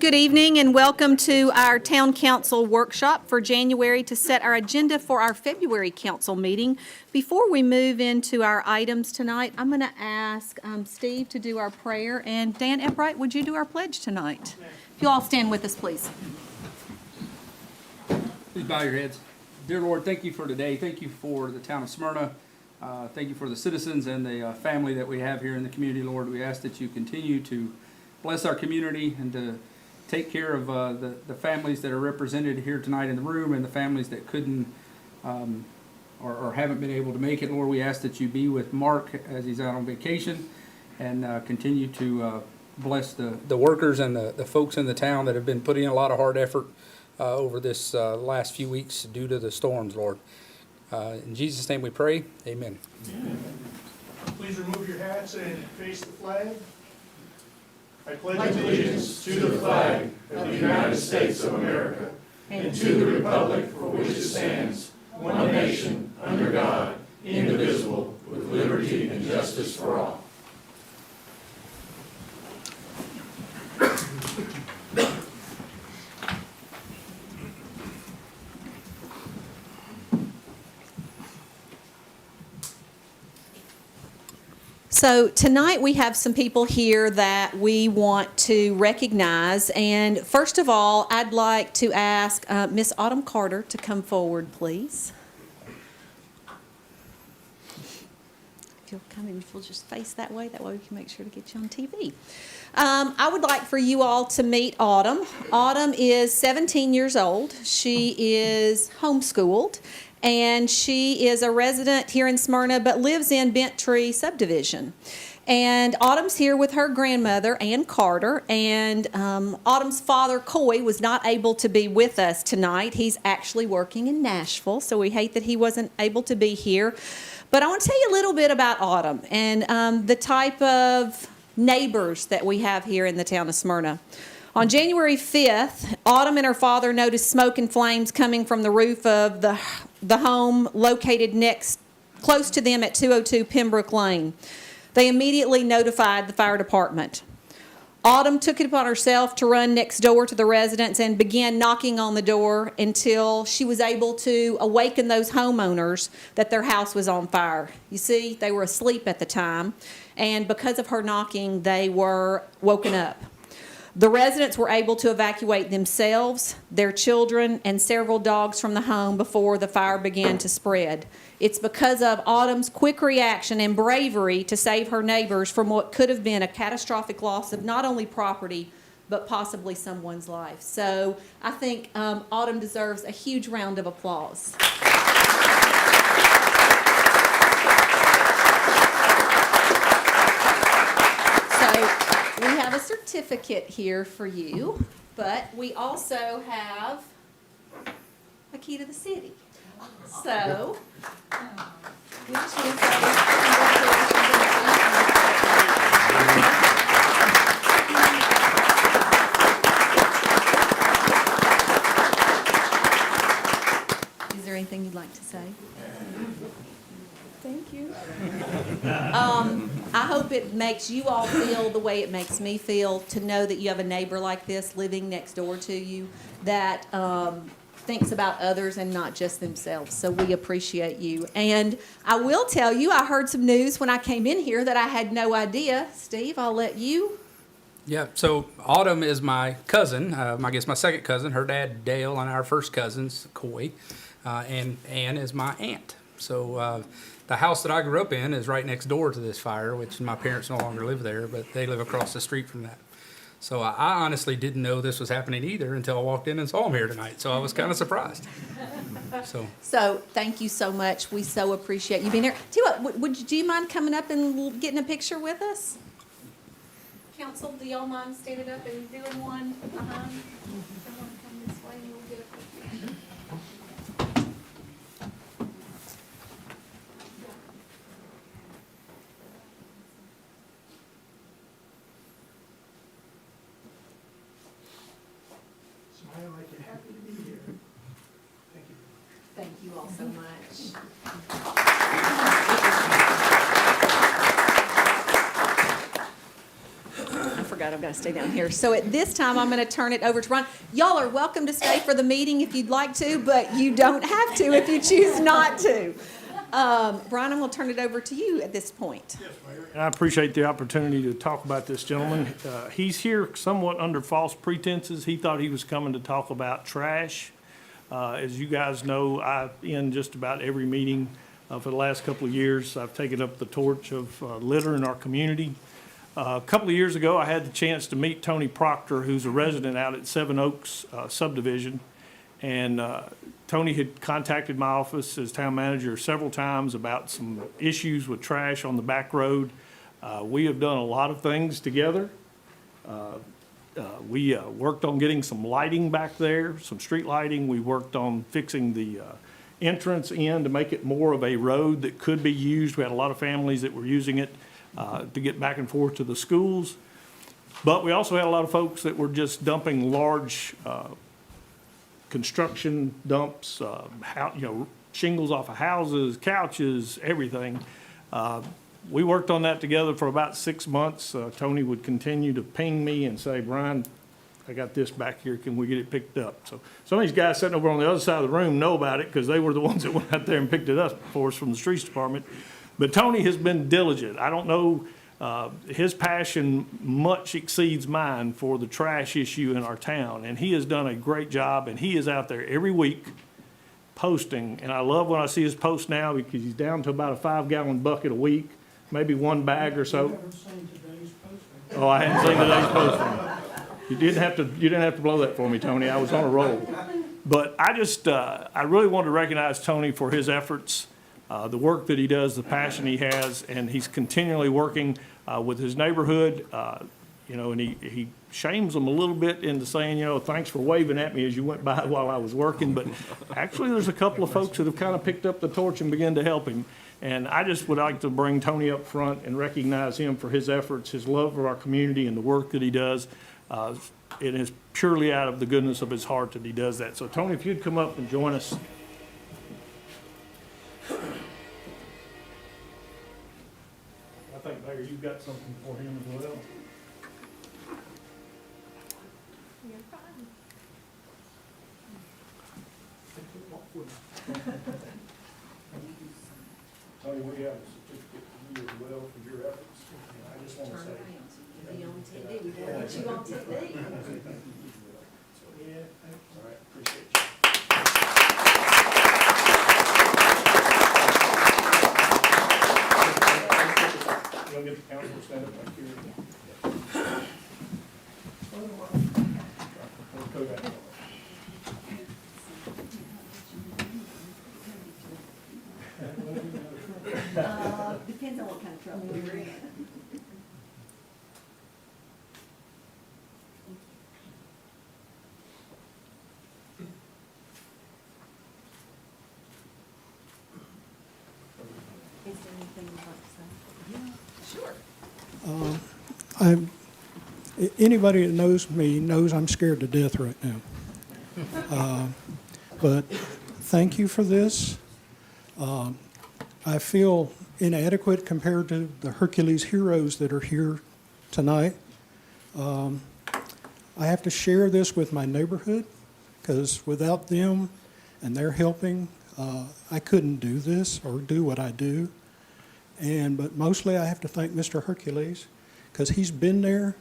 Good evening and welcome to our Town Council workshop for January to set our agenda for our February council meeting. Before we move into our items tonight, I'm going to ask Steve to do our prayer, and Dan Eppright, would you do our pledge tonight? If you all stand with us, please. Please bow your heads. Dear Lord, thank you for today. Thank you for the town of Smyrna. Thank you for the citizens and the family that we have here in the community, Lord. We ask that you continue to bless our community and to take care of the families that are represented here tonight in the room and the families that couldn't or haven't been able to make it. Lord, we ask that you be with Mark as he's out on vacation and continue to bless the workers and the folks in the town that have been putting in a lot of hard effort over this last few weeks due to the storms, Lord. In Jesus' name we pray, amen. Please remove your hats and face the flag. I pledge allegiance to the flag of the United States of America and to the republic for which it stands, one nation, under God, indivisible, with liberty and justice for all. So tonight we have some people here that we want to recognize, and first of all, I'd like to ask Miss Autumn Carter to come forward, please. If you'll come and if you'll just face that way we can make sure to get you on TV. I would like for you all to meet Autumn. Autumn is 17 years old. She is homeschooled. And she is a resident here in Smyrna, but lives in Bent Tree subdivision. And Autumn's here with her grandmother, Ann Carter, and Autumn's father, Coy, was not able to be with us tonight. He's actually working in Nashville, so we hate that he wasn't able to be here. But I want to tell you a little bit about Autumn and the type of neighbors that we have here in the town of Smyrna. On January 5th, Autumn and her father noticed smoke and flames coming from the roof of the home located close to them at 202 Pembroke Lane. They immediately notified the fire department. Autumn took it upon herself to run next door to the residence and began knocking on the door until she was able to awaken those homeowners that their house was on fire. You see, they were asleep at the time, and because of her knocking, they were woken up. The residents were able to evacuate themselves, their children, and several dogs from the home before the fire began to spread. It's because of Autumn's quick reaction and bravery to save her neighbors from what could have been a catastrophic loss of not only property, but possibly someone's life. So I think Autumn deserves a huge round of applause. We have a certificate here for you, but we also have a key to the city. So, we just want to say congratulations. Is there anything you'd like to say? Thank you. I hope it makes you all feel the way it makes me feel to know that you have a neighbor like this living next door to you that thinks about others and not just themselves. So we appreciate you. And I will tell you, I heard some news when I came in here that I had no idea. Steve, I'll let you. Yeah, so Autumn is my cousin, I guess my second cousin, her dad Dale, and our first cousins, Coy, and Ann is my aunt. So the house that I grew up in is right next door to this fire, which my parents no longer live there, but they live across the street from that. So I honestly didn't know this was happening either until I walked in and saw him here tonight. So I was kind of surprised. So thank you so much. We so appreciate you being here. Tell you what, do you mind coming up and getting a picture with us? Council, do y'all mind standing up and doing one? Someone come this way and we'll get a picture. Smile like you're happy to be here. Thank you. Thank you all so much. I've got to stay down here. So at this time, I'm going to turn it over to Brian. Y'all are welcome to stay for the meeting if you'd like to, but you don't have to if you choose not to. Brian, I'm going to turn it over to you at this point. And I appreciate the opportunity to talk about this gentleman. He's here somewhat under false pretenses. He thought he was coming to talk about trash. As you guys know, I end just about every meeting for the last couple of years. I've taken up the torch of litter in our community. A couple of years ago, I had the chance to meet Tony Proctor, who's a resident out at Seven Oaks subdivision. And Tony had contacted my office as town manager several times about some issues with trash on the back road. We have done a lot of things together. We worked on getting some lighting back there, some street lighting. We worked on fixing the entrance in to make it more of a road that could be used. We had a lot of families that were using it to get back and forth to the schools. But we also had a lot of folks that were just dumping large construction dumps, shingles off of houses, couches, everything. We worked on that together for about 6 months. Tony would continue to ping me and say, Brian, I got this back here, can we get it picked up? So some of these guys sitting over on the other side of the room know about it because they were the ones that went out there and picked it up for us from the streets department. But Tony has been diligent. I don't know, his passion much exceeds mine for the trash issue in our town. And he has done a great job, and he is out there every week posting. And I love when I see his post now because he's down to about a 5-gallon bucket a week, maybe one bag or so. Oh, I hadn't seen today's posting. You didn't have to blow that for me, Tony. I was on a roll. But I really want to recognize Tony for his efforts, the work that he does, the passion he has, and he's continually working with his neighborhood, and he shames them a little bit into saying, thanks for waving at me as you went by while I was working. But actually, there's a couple of folks that have kind of picked up the torch and begun to help him. And I just would like to bring Tony up front and recognize him for his efforts, his love for our community, and the work that he does. It is purely out of the goodness of his heart that he does that. So, Tony, if you'd come up and join us. I think, Mayor, you've got something for him as well. Tony, we have a certificate for you as well for your efforts. And I just want to say. Be on TV. We want you on TV. Yeah, all right, appreciate you. You'll get the council to stand up back here. Depends on what kind of trouble you're in. Is there anything you'd like to say? Yeah, sure. Anybody that knows me knows I'm scared to death right now. But thank you for this. I feel inadequate compared to the Hercules heroes that are here tonight. I have to share this with my neighborhood because without them and their helping, I couldn't do this or do what I do. But mostly I have to thank Mr. Hercules because he's been there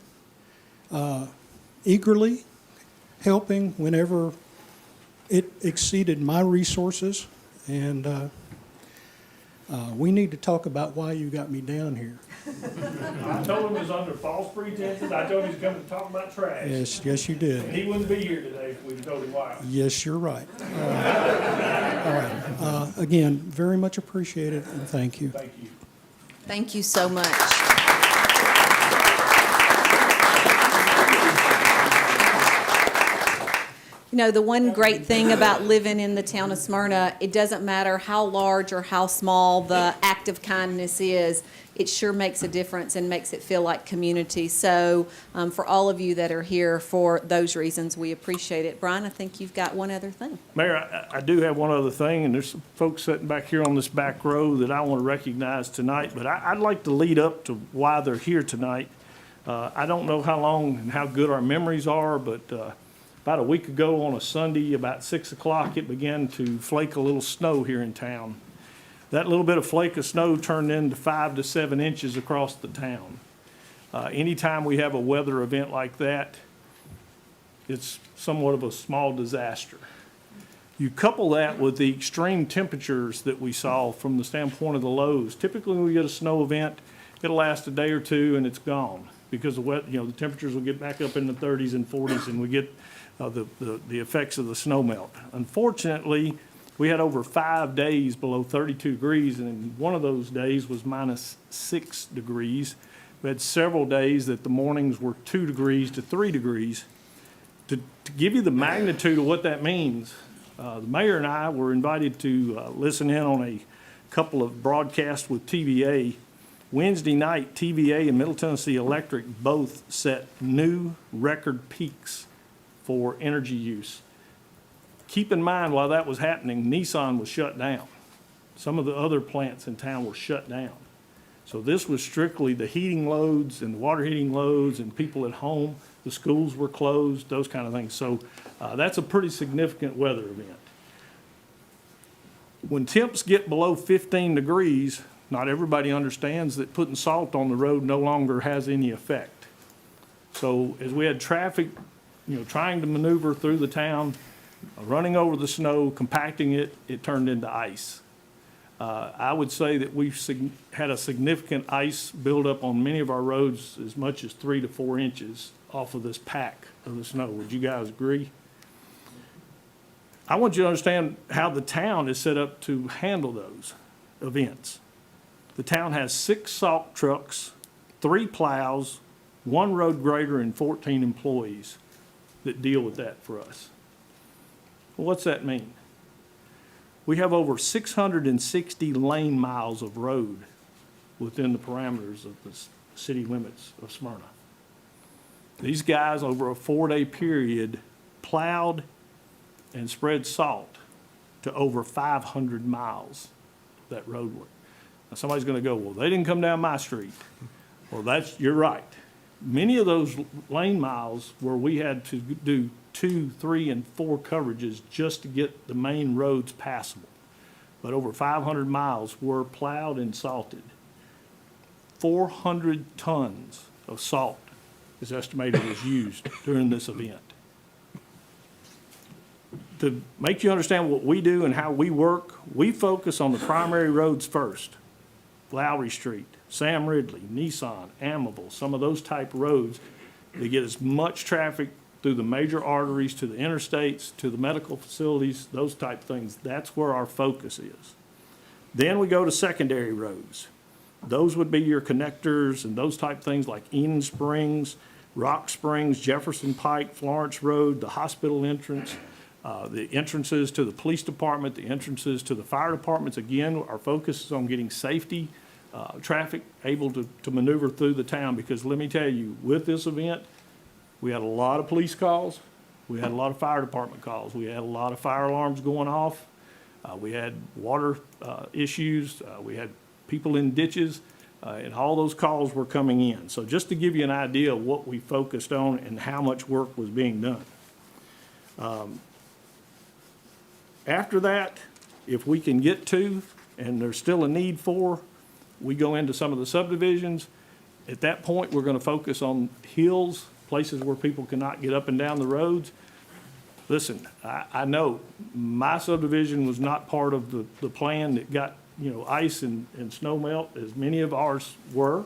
eagerly helping whenever it exceeded my resources. And we need to talk about why you got me down here. I told him he was under false pretenses. I told him he was coming to talk about trash. Yes, you did. And he wouldn't be here today if we'd told him why. Yes, you're right. All right. Again, very much appreciated, and thank you. Thank you. Thank you so much. The one great thing about living in the town of Smyrna, it doesn't matter how large or how small the act of kindness is, it sure makes a difference and makes it feel like community. So for all of you that are here for those reasons, we appreciate it. Brian, I think you've got one other thing. Mayor, I do have one other thing, and there's some folks sitting back here on this back row that I want to recognize tonight, but I'd like to lead up to why they're here tonight. I don't know how long and how good our memories are, but about a week ago on a Sunday, about 6 o'clock, it began to flake a little snow here in town. That little bit of flake of snow turned into 5 to 7 inches across the town. Anytime we have a weather event like that, it's somewhat of a small disaster. You couple that with the extreme temperatures that we saw from the standpoint of the lows. Typically, when we get a snow event, it'll last a day or two and it's gone because the temperatures will get back up in the 30s and 40s and we get the effects of the snow melt. Unfortunately, we had over 5 days below 32 degrees, and one of those days was -6 degrees. We had several days that the mornings were 2 degrees to 3 degrees. To give you the magnitude of what that means, the mayor and I were invited to listen in on a couple of broadcasts with TVA. Wednesday night, TVA and Middle Tennessee Electric both set new record peaks for energy use. Keep in mind, while that was happening, Nissan was shut down. Some of the other plants in town were shut down. So this was strictly the heating loads and the water heating loads and people at home. The schools were closed, those kind of things. So that's a pretty significant weather event. When temps get below 15 degrees, not everybody understands that putting salt on the road no longer has any effect. So as we had traffic, trying to maneuver through the town, running over the snow, compacting it, it turned into ice. I would say that we've had a significant ice buildup on many of our roads, as much as 3 to 4 inches off of this pack of the snow. Would you guys agree? I want you to understand how the town is set up to handle those events. The town has 6 salt trucks, 3 plows, 1 road grader, and 14 employees that deal with that for us. Well, what's that mean? We have over 660 lane miles of road within the parameters of the city limits of Smyrna. These guys, over a 4-day period, plowed and spread salt to over 500 miles of that roadway. Now, somebody's going to go, well, they didn't come down my street. Well, you're right. Many of those lane miles where we had to do 2, 3, and 4 coverages just to get the main roads passable. But over 500 miles were plowed and salted. 400 tons of salt is estimated was used during this event. To make you understand what we do and how we work, we focus on the primary roads first. Lowry Street, Sam Ridley, Nissan, Amiable, some of those type roads. They get as much traffic through the major arteries to the interstates, to the medical facilities, those type things. That's where our focus is. Then we go to secondary roads. Those would be your connectors and those type things like Enon Springs, Rock Springs, Jefferson Pike, Florence Road, the hospital entrance, the entrances to the police department, the entrances to the fire departments. Again, our focus is on getting safety, traffic able to maneuver through the town, because let me tell you, with this event, we had a lot of police calls. We had a lot of fire department calls. We had a lot of fire alarms going off. We had water issues. We had people in ditches, and all those calls were coming in. So just to give you an idea of what we focused on and how much work was being done. After that, if we can get to, and there's still a need for, we go into some of the subdivisions. At that point, we're going to focus on hills, places where people cannot get up and down the roads. Listen, I know my subdivision was not part of the plan that got, ice and snow melt, as many of ours were.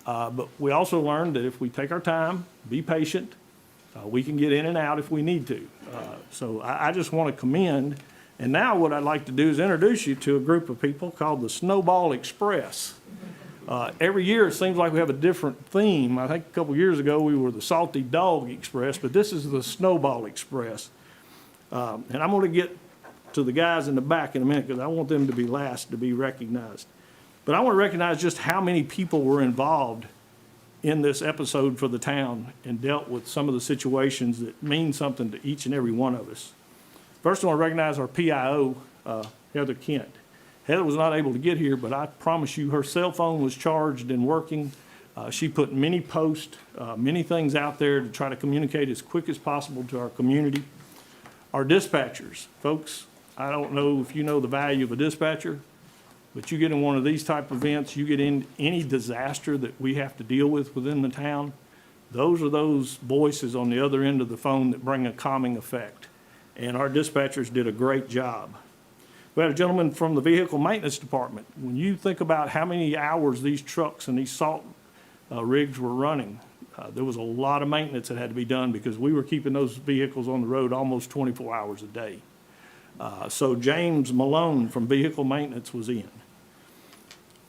But we also learned that if we take our time, be patient, we can get in and out if we need to. So I just want to commend. And now what I'd like to do is introduce you to a group of people called the Snowball Express. Every year it seems like we have a different theme. I think a couple years ago we were the Salty Dog Express, but this is the Snowball Express. And I'm going to get to the guys in the back in a minute because I want them to be last to be recognized. But I want to recognize just how many people were involved in this episode for the town and dealt with some of the situations that mean something to each and every one of us. First, I want to recognize our PIO, Heather Kent. Heather was not able to get here, but I promise you her cell phone was charged and working. She put many posts, many things out there to try to communicate as quick as possible to our community. Our dispatchers, folks, I don't know if you know the value of a dispatcher, but you get in one of these type of events, you get in any disaster that we have to deal with within the town, those are those voices on the other end of the phone that bring a calming effect. And our dispatchers did a great job. We had a gentleman from the vehicle maintenance department. When you think about how many hours these trucks and these salt rigs were running, there was a lot of maintenance that had to be done because we were keeping those vehicles on the road almost 24 hours a day. So James Malone from vehicle maintenance was in.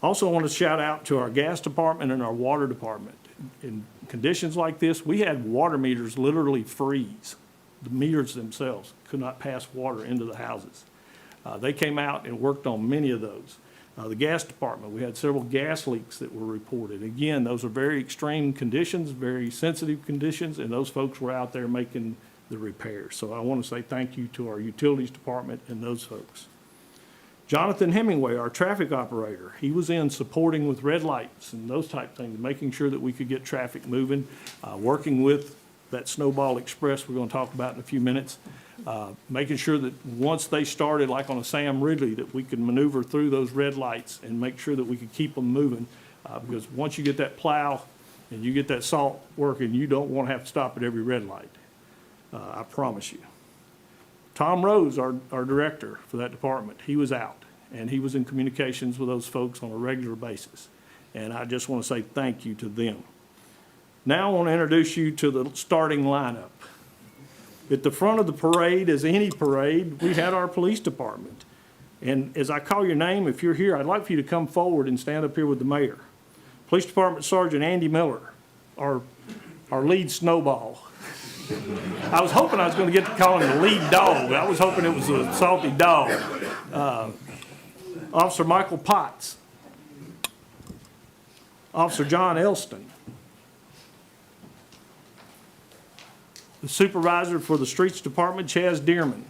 Also want to shout out to our gas department and our water department. In conditions like this, we had water meters literally freeze. The meters themselves could not pass water into the houses. They came out and worked on many of those. The gas department, we had several gas leaks that were reported. Again, those are very extreme conditions, very sensitive conditions, and those folks were out there making the repairs. So I want to say thank you to our utilities department and those folks. Jonathan Hemingway, our traffic operator, he was in supporting with red lights and those type things, making sure that we could get traffic moving, working with that Snowball Express we're going to talk about in a few minutes, making sure that once they started, like on a Sam Ridley, that we could maneuver through those red lights and make sure that we could keep them moving. Because once you get that plow and you get that salt working, you don't want to have to stop at every red light. I promise you. Tom Rose, our director for that department, he was out, and he was in communications with those folks on a regular basis. And I just want to say thank you to them. Now I want to introduce you to the starting lineup. At the front of the parade, as any parade, we had our police department. And as I call your name, if you're here, I'd like for you to come forward and stand up here with the mayor. Police Department Sergeant Andy Miller, our lead snowball. I was hoping I was going to get to call him the lead dog. I was hoping it was a salty dog. Officer Michael Potts. Officer John Elston. The supervisor for the streets department, Chaz Dearman.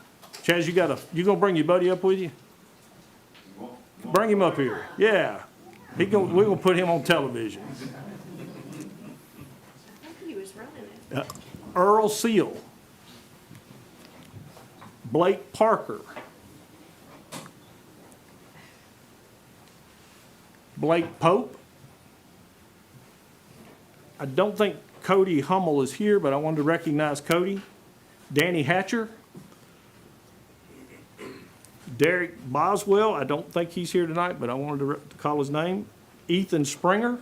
Chaz, you gonna bring your buddy up with you? Bring him up here. Yeah. We're gonna put him on television. I think he was running it. Earl Seal. Blake Parker. Blake Pope. I don't think Cody Hummel is here, but I wanted to recognize Cody. Danny Hatcher. Derek Boswell, I don't think he's here tonight, but I wanted to call his name. Ethan Springer.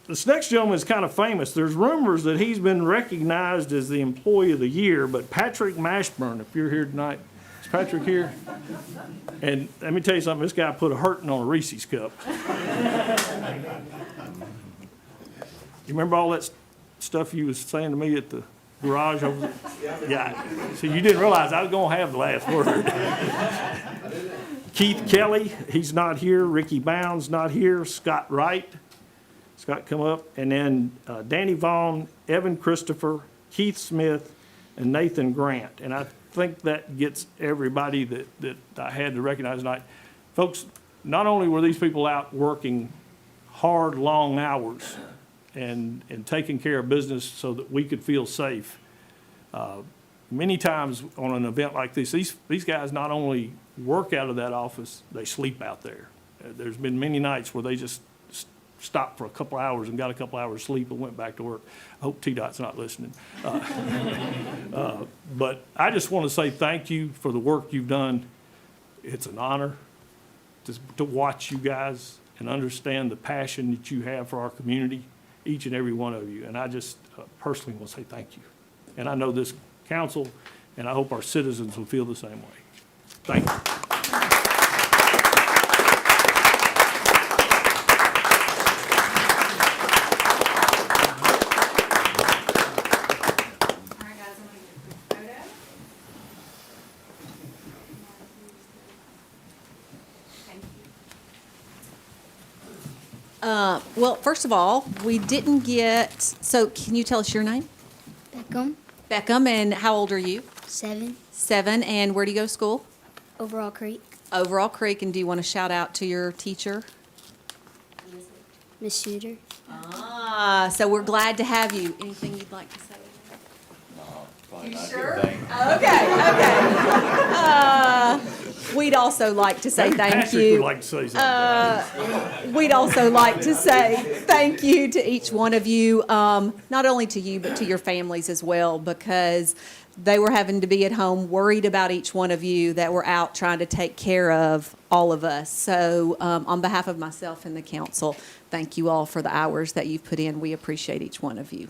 This next gentleman is kind of famous. There's rumors that he's been recognized as the Employee of the Year, but Patrick Mashburn, if you're here tonight, is Patrick here? And let me tell you something, this guy put a hurting on a Reese's cup. You remember all that stuff you was saying to me at the garage over there? Yeah. So you didn't realize I was going to have the last word. Keith Kelly, he's not here. Ricky Bounds, not here. Scott Wright. Scott, come up. And then Danny Vaughn, Evan Christopher, Keith Smith, and Nathan Grant. And I think that gets everybody that I had to recognize tonight. Folks, not only were these people out working hard, long hours and taking care of business so that we could feel safe, many times on an event like this, these guys not only work out of that office, they sleep out there. There's been many nights where they just stopped for a couple hours and got a couple hours sleep and went back to work. I hope TDOT's not listening. But I just want to say thank you for the work you've done. It's an honor to watch you guys and understand the passion that you have for our community, each and every one of you. And I just personally want to say thank you. And I know this council, and I hope our citizens will feel the same way. Thank you. Well, first of all, we didn't get, so can you tell us your name? Beckham, Beckham, and how old are you? 7, 7, and where do you go to school? Overall Creek. Overall Creek, and do you want to shout out to your teacher? Miss Shooter. So we're glad to have you. Anything you'd like to say? You sure? Okay, okay. We'd also like to say Maybe thank Patrick you. would like to say something. We'd also like to say thank you to each one of you, not only to you, but to your families as well, because they were having to be at home worried about each one of you that were out trying to take care of all of us. So on behalf of myself and the council, thank you all for the hours that you've put in. We appreciate each one of you.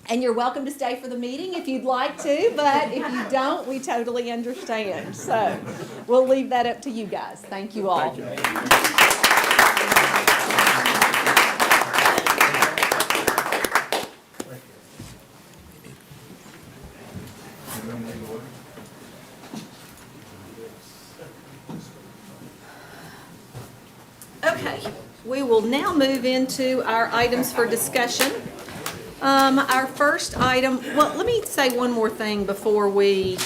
And you're welcome to stay for the meeting if you'd like to, but if you don't, we totally understand. So we'll leave that up to you guys. Thank you all. Thank you. Okay, we will now move into our items for discussion. Our first item, well, let me say one more thing before we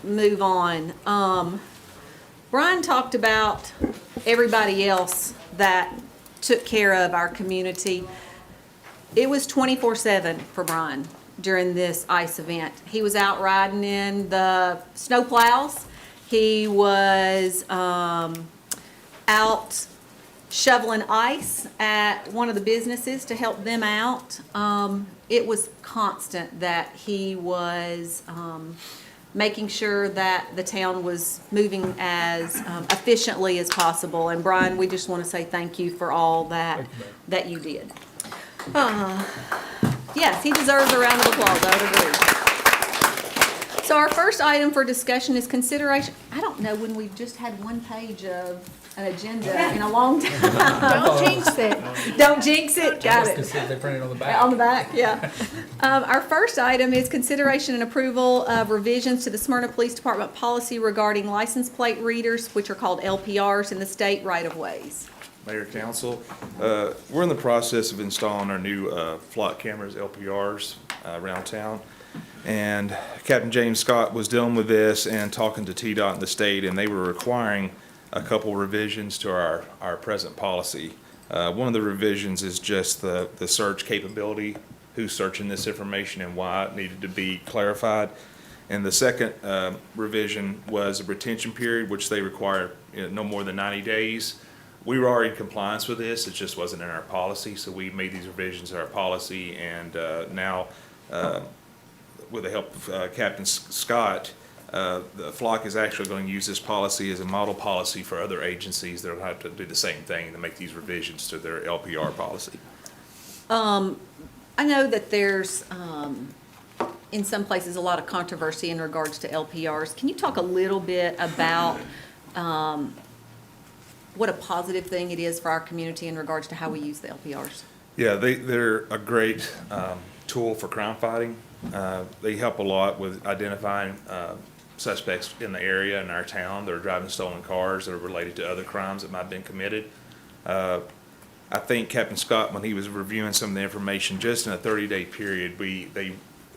move on. Brian talked about everybody else that took care of our community. It was 24/7 for Brian during this ice event. He was out riding in the snow plows. He was out shoveling ice at one of the businesses to help them out. It was constant that he was making sure that the town was moving as efficiently as possible. And Brian, we just want to say thank you for all that you did. Yes, he deserves a round of applause, I would agree. So our first item for discussion is consideration, I don't know when we've just had one page of an agenda in a long time. Don't jinx it. Don't jinx it, got it. They printed on the back. On the back, yeah. Our first item is consideration and approval of revisions to the Smyrna Police Department policy regarding license plate readers, which are called LPRs in the state right-of-ways. Mayor, Council, we're in the process of installing our new flock cameras, LPRs, around town. And Captain James Scott was dealing with this and talking to TDOT and the state, and they were requiring a couple revisions to our present policy. One of the revisions is just the search capability, who's searching this information and why it needed to be clarified. And the second revision was a retention period, which they require no more than 90 days. We were already in compliance with this, it just wasn't in our policy, so we made these revisions to our policy, and now, with the help of Captain Scott, the flock is actually going to use this policy as a model policy for other agencies that will have to do the same thing to make these revisions to their LPR policy. I know that there's, in some places, a lot of controversy in regards to LPRs. Can you talk a little bit about what a positive thing it is for our community in regards to how we use the LPRs? Yeah, they're a great tool for crime fighting. They help a lot with identifying suspects in the area in our town that are driving stolen cars that are related to other crimes that might have been committed. I think Captain Scott, when he was reviewing some of the information, just in a 30-day period,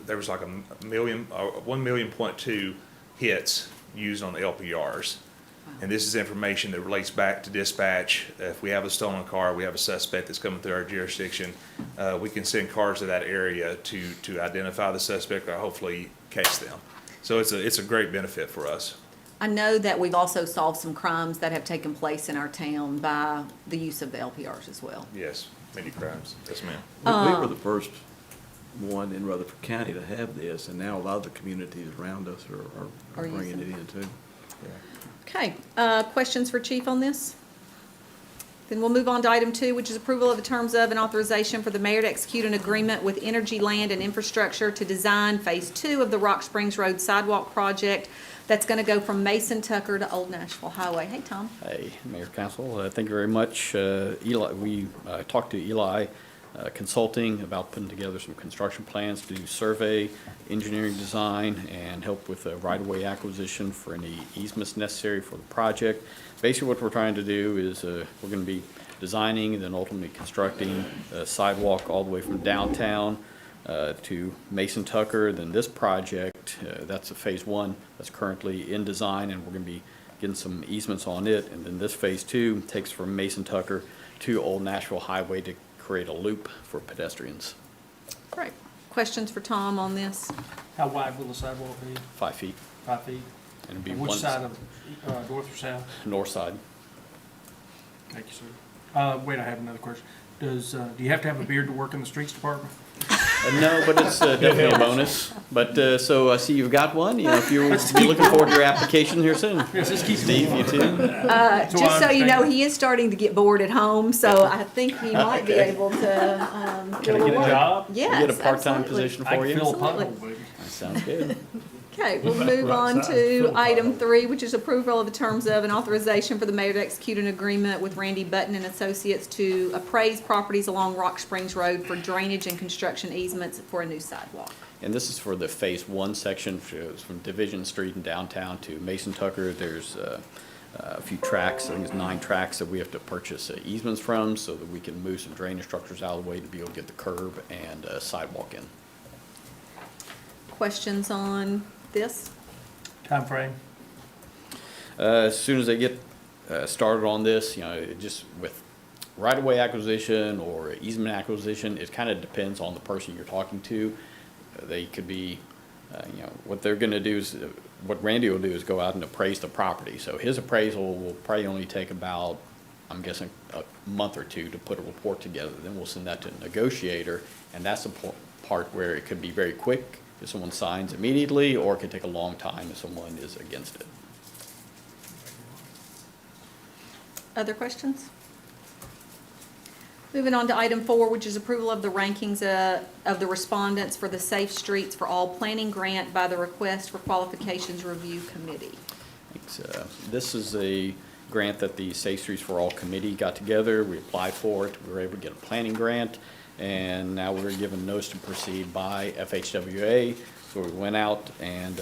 there was like 1.2 hits used on the LPRs. And this is information that relates back to dispatch. If we have a stolen car, we have a suspect that's coming through our jurisdiction, we can send cars to that area to identify the suspect or hopefully catch them. So it's a great benefit for us. I know that we've also solved some crimes that have taken place in our town by the use of the LPRs as well. Yes, many crimes. Yes, ma'am. We were the first one in Rutherford County to have this, and now a lot of the communities around us are Are bringing using it in too. Okay, questions for Chief on this? Then we'll move on to item 2, which is approval of the terms of and authorization for the mayor to execute an agreement with Energy Land and Infrastructure to design Phase 2 of the Rock Springs Road Sidewalk Project that's going to go from Mason Tucker to Old Nashville Highway. Hey, Tom. Hey, Mayor, Council, thank you very much. Eli, we talked to Eli Consulting about putting together some construction plans to do survey, engineering design, and help with the right-of-way acquisition for any easements necessary for the project. Basically, what we're trying to do is we're going to be designing and then ultimately constructing a sidewalk all the way from downtown to Mason Tucker. Then this project, that's a Phase 1 that's currently in design, and we're going to be getting some easements on it. And then this Phase 2 takes from Mason Tucker to Old Nashville Highway to create a loop for pedestrians, Great. Questions for Tom on this? How wide will the sidewalk be? 5 feet. 5 feet? And it'd be On which one side of, north or south? north side. Thank you, sir. Wait, I have another question. Do you have to have a beard to work in the streets department? No, but it's definitely a bonus. But, so I see you've got one, you know, if you're looking forward to your application here soon. Yes, let's keep Steve, you too? Just so you know, understand. he is starting to get bored at home, so I think he might be able to, Can I get a job? Yes, You get a part-time absolutely. position I for can you? fill a Absolutely. pothole, baby. That sounds good. Okay, we'll move on to item 3, which is approval of the terms of an authorization for the mayor to execute an agreement with Randy Button and Associates to appraise properties along Rock Springs Road for drainage and construction easements for a new sidewalk. And this is for the Phase 1 section, which goes from Division Street in downtown to Mason Tucker. There's a few tracks, I think it's 9 tracks that we have to purchase easements from so that we can move some drainage structures out of the way to be able to get the curb and sidewalk in. Questions on this? Time frame? As soon as they get started on this, you know, it just with right-of-way acquisition or easement acquisition, it kind of depends on the person you're talking to. They could be, you know, what they're gonna do is, what Randy will do is go out and appraise the property. So his appraisal will probably only take about, I'm guessing, a month or 2 to put a report together. Then we'll send that to a negotiator, and that's the part where it could be very quick if someone signs immediately, or it could take a long time if someone is against it. Other questions? Moving on to item 4, which is approval of the rankings of the respondents for the Safe Streets for All Planning Grant by the Request for Qualifications Review Committee. Thanks. This is a grant that the Safe Streets for All Committee got together. We applied for it. We were able to get a planning grant, and now we're given notice to proceed by FHWA. So we went out and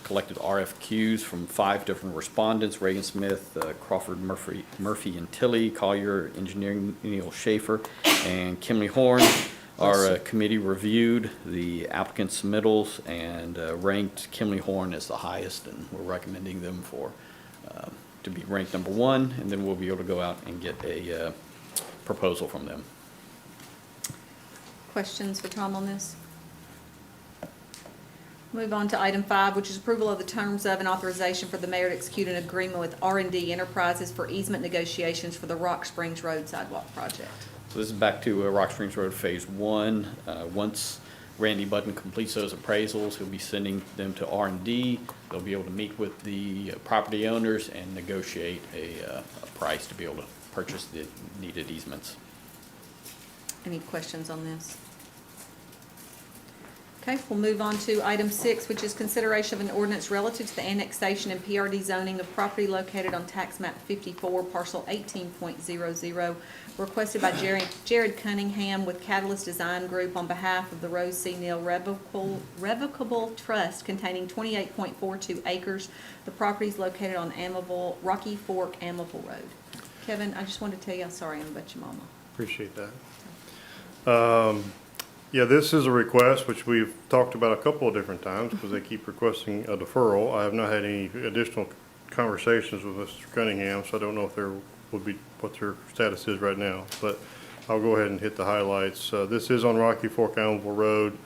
collected RFQs from 5 different respondents: Reagan Smith, Crawford Murphy and Tilly, Collier Engineering, Neil Schaefer, and Kimley Horn. Our committee reviewed the applicant submittals and ranked Kimley Horn as the highest, and we're recommending them for to be ranked number 1, and then we'll be able to go out and get a proposal from them. Questions for Tom on this? Move on to item 5, which is approval of the terms of an authorization for the mayor to execute an agreement with R&D Enterprises for easement negotiations for the Rock Springs Road Sidewalk Project. So this is back to Rock Springs Road Phase 1. Once Randy Button completes those appraisals, he'll be sending them to R&D. They'll be able to meet with the property owners and negotiate a price to be able to purchase the needed easements. Any questions on this? Okay, we'll move on to item 6, which is consideration of an ordinance relative to the annexation and PRD zoning of property located on tax map 54, parcel 18.00, requested by Jared Cunningham with Catalyst Design Group on behalf of the Rose C. Neal Revocable Trust containing 28.42 acres. The property is located on Rocky Fork, Amable Road. Kevin, I just wanted to tell you, I'm sorry about your mama. Appreciate that. Yeah, this is a request which we've talked about a couple of different times because they keep requesting a deferral. I have not had any additional conversations with Mr. Cunningham, so I don't know if there would be, what their status is right now. But I'll go ahead and hit the highlights. This is on Rocky Fork, Allenville Road,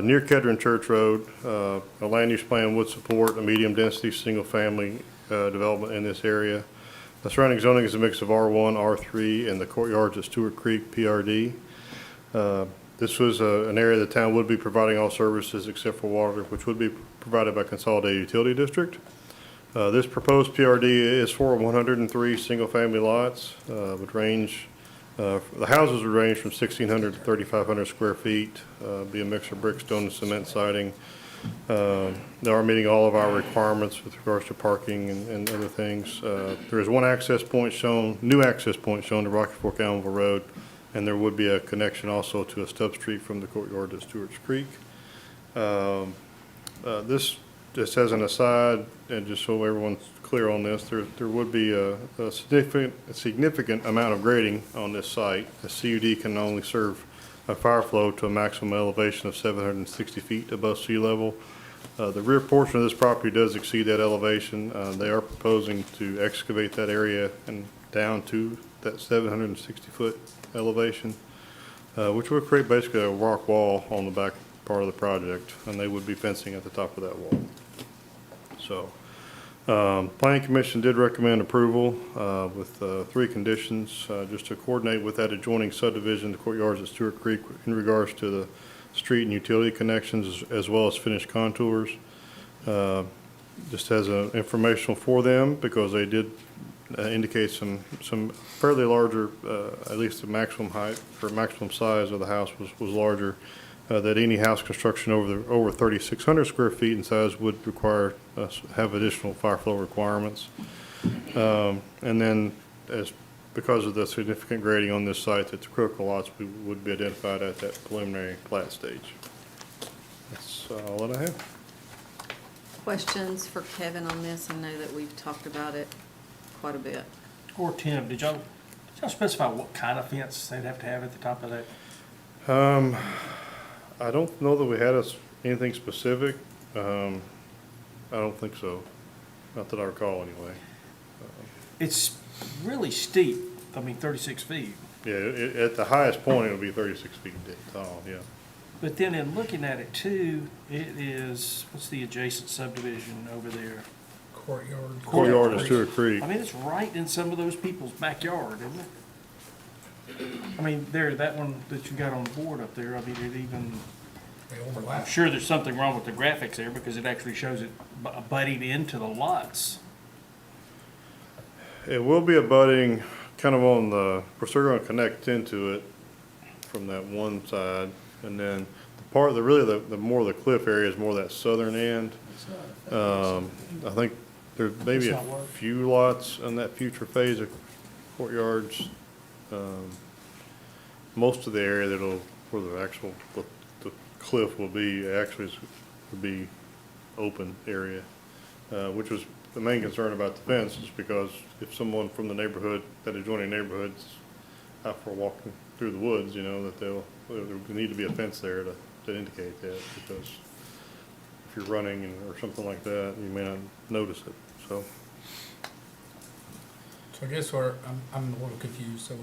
near Kedron Church Road. A land use plan would support a medium-density, single-family development in this area. The surrounding zoning is a mix of R1, R3, and the courtyards at Stewart Creek, PRD. This was an area the town would be providing all services except for water, which would be provided by Consolidated Utility District. This proposed PRD is for 103 single-family lots, would range, the houses would range from 1,600 to 3,500 square feet, be a mix of brick, stone, and cement siding. They are meeting all of our requirements with regards to parking and other things. There is one access point shown, new access point shown to Rocky Fork, Allenville Road, and there would be a connection also to a stub street from the courtyard to Stewart's Creek. This, just as an aside, and just so everyone's clear on this, there would be a significant amount of grading on this site. The CUD can only serve a fire flow to a maximum elevation of 760 feet above sea level. The rear portion of this property does exceed that elevation. They are proposing to excavate that area and down to that 760-foot elevation, which would create basically a rock wall on the back part of the project, and they would be fencing at the top of that wall. So, Planning Commission did recommend approval with 3 conditions, just to coordinate with that adjoining subdivision, the courtyards at Stewart Creek, in regards to the street and utility connections, as well as finished contours. Just as an informational for them, because they did indicate some fairly larger, at least the maximum height or maximum size of the house was larger. That any house construction over 3,600 square feet in size would require us to have additional fire flow requirements. And then, because of the significant grading on this site, that the critical lots would be identified at that preliminary plat stage. That's all that I have. Questions for Kevin on this? I know that we've talked about it quite a bit. Or Tim, did y'all specify what kind of fence they'd have to have at the top of that? I don't know that we had anything specific. I don't think so. Not that I recall, anyway. It's really steep, 36 feet. Yeah, at the highest point, it'll be 36 feet tall, yeah. But then in looking at it too, it is, what's the adjacent subdivision over there? Courtyard is Stewart Creek. I mean, it's right in some of those people's backyard, isn't it? I mean, that one that you got on the board up there, I mean, it even, I'm sure there's something wrong with the graphics there because it actually shows it abutting into the lots. It will be abutting kind of on the, we're still going to connect into it from that one side. And then the more of the cliff area is more that southern end. I think there may be a few lots in that future phase of courtyards. Most of the area where the cliff will be, actually would be open area, which was the main concern about the fence, is because if someone from the neighborhood, that adjoining neighborhood's out for walking through the woods, that there need to be a fence there to indicate that, because if you're running or something like that, you may not notice it, so. So I guess I'm a little confused. So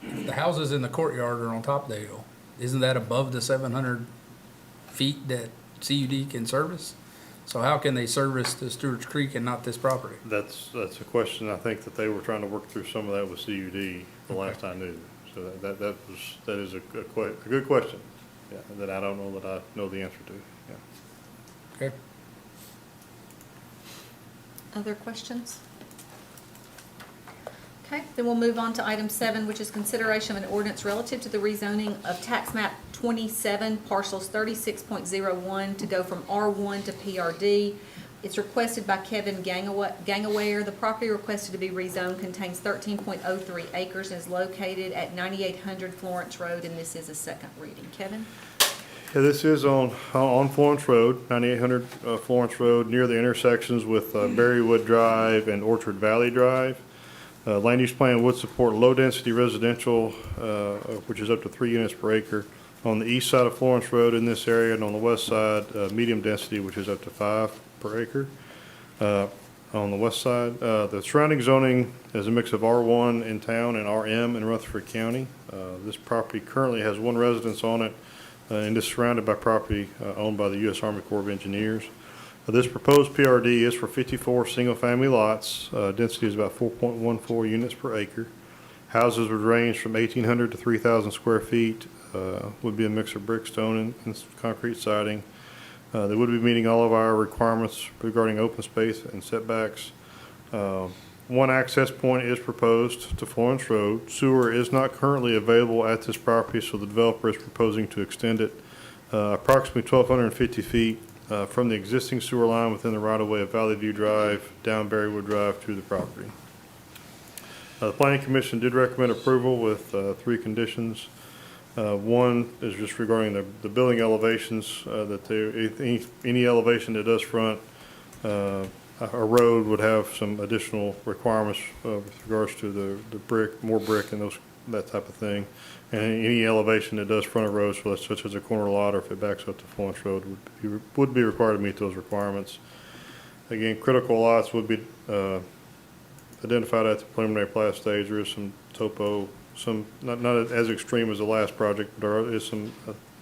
if the houses in the courtyard are on top of the hill, isn't that above the 700 feet that CUD can service? So how can they service the Stewart's Creek and not this property? That's a question, I think, that they were trying to work through some of that with CUD the last I knew. So that is a good question, yeah, that I don't know that I know the answer to, yeah. Okay. Other questions? Okay, then we'll move on to item 7, which is consideration of an ordinance relative to the rezoning of tax map 27, parcels 36.01 to go from R1 to PRD. It's requested by Kevin Gangaware. The property requested to be rezoned contains 13.03 acres and is located at 9800 Florence Road, and this is a second reading. Kevin? Yeah, this is on Florence Road, 9800 Florence Road, near the intersections with Berrywood Drive and Orchard Valley Drive. Land use plan would support low-density residential, which is up to 3 units per acre, on the east side of Florence Road in this area, and on the west side, medium density, which is up to 5 per acre. On the west side, the surrounding zoning is a mix of R1 in town and RM in Rutherford County. This property currently has 1 residence on it, and is surrounded by property owned by the U.S. Army Corps of Engineers. This proposed PRD is for 54 single-family lots. Density is about 4.14 units per acre. Houses would range from 1,800 to 3,000 square feet. Would be a mix of brick, stone, and concrete siding. They would be meeting all of our requirements regarding open space and setbacks. 1 access point is proposed to Florence Road. Sewer is not currently available at this property, so the developer is proposing to extend it approximately 1,250 feet from the existing sewer line within the right-of-way of Valley View Drive down Berrywood Drive to the property. The Planning Commission did recommend approval with 3 conditions. 1 is just regarding the building elevations, that any elevation that does front a road would have some additional requirements with regards to the brick, more brick and that type of thing. And any elevation that does front a road, so that's such as a corner lot or if it backs up to Florence Road, would be required to meet those requirements. Again, critical lots would be identified at the preliminary plat stage. There is some topo, not as extreme as the last project, but there is some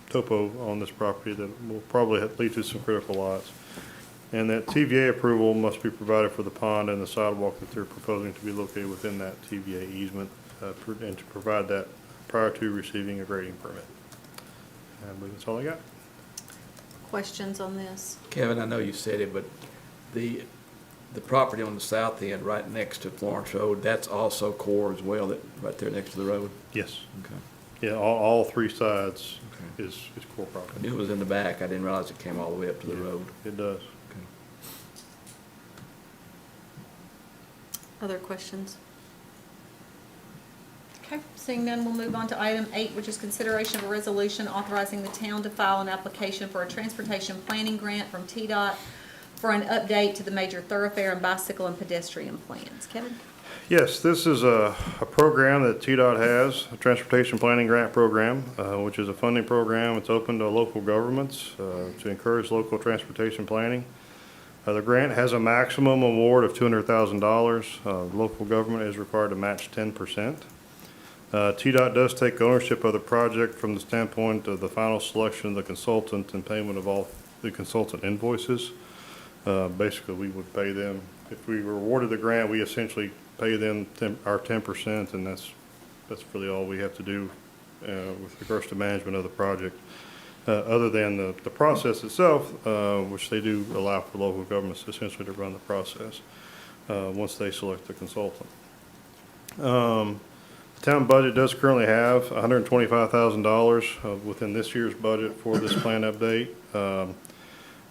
topo on this property that will probably lead to some critical lots. And that TVA approval must be provided for the pond and the sidewalk that they're proposing to be located within that TVA easement, and to provide that prior to receiving a grading permit. I believe that's all I got. Questions on this? Kevin, I know you said it, but the property on the south end, right next to Florence Road, that's also core as well, that, right there next to the road? Yes. Okay. Yeah, all three sides Okay. is core I property. knew it was in the back. I didn't realize it came all the way up to the Yeah. road. It does. Okay. Other questions? Okay, seeing none, we'll move on to item 8, which is consideration of a resolution authorizing the town to file an application for a transportation planning grant from TDOT for an update to the major thoroughfare and bicycle and pedestrian plans. Kevin? Yes, this is a program that TDOT has, a Transportation Planning Grant Program, which is a funding program. It's open to local governments to encourage local transportation planning. The grant has a maximum award of $200,000. Local government is required to match 10%. TDOT does take ownership of the project from the standpoint of the final selection of the consultant and payment of all the consultant invoices. Basically, we would pay them, if we were awarded the grant, we essentially pay them our 10%, and that's really all we have to do with regards to management of the project. Other than the process itself, which they do allow for local governments essentially to run the process once they select the consultant. The town budget does currently have $125,000 within this year's budget for this plan update.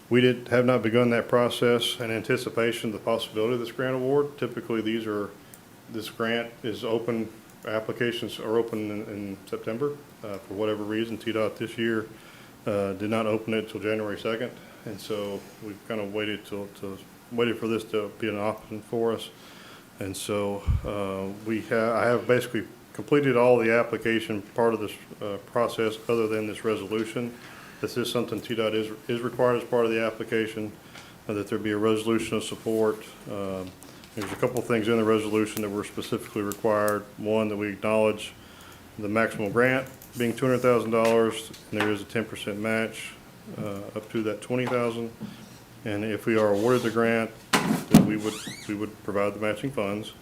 We have not begun that process in anticipation of the possibility of this grant award. Typically, this grant is open, applications are open in September. For whatever reason, TDOT this year did not open it till January 2nd. And so we've kind of waited for this to be an option for us. And so I have basically completed all the application part of this process other than this resolution. This is something TDOT is required as part of the application, that there be a resolution of support. There's a couple things in the resolution that were specifically required. One, that we acknowledge the maximum grant being $200,000, and there is a 10% match up to that $20,000. And if we are awarded the grant, then we would provide the matching funds.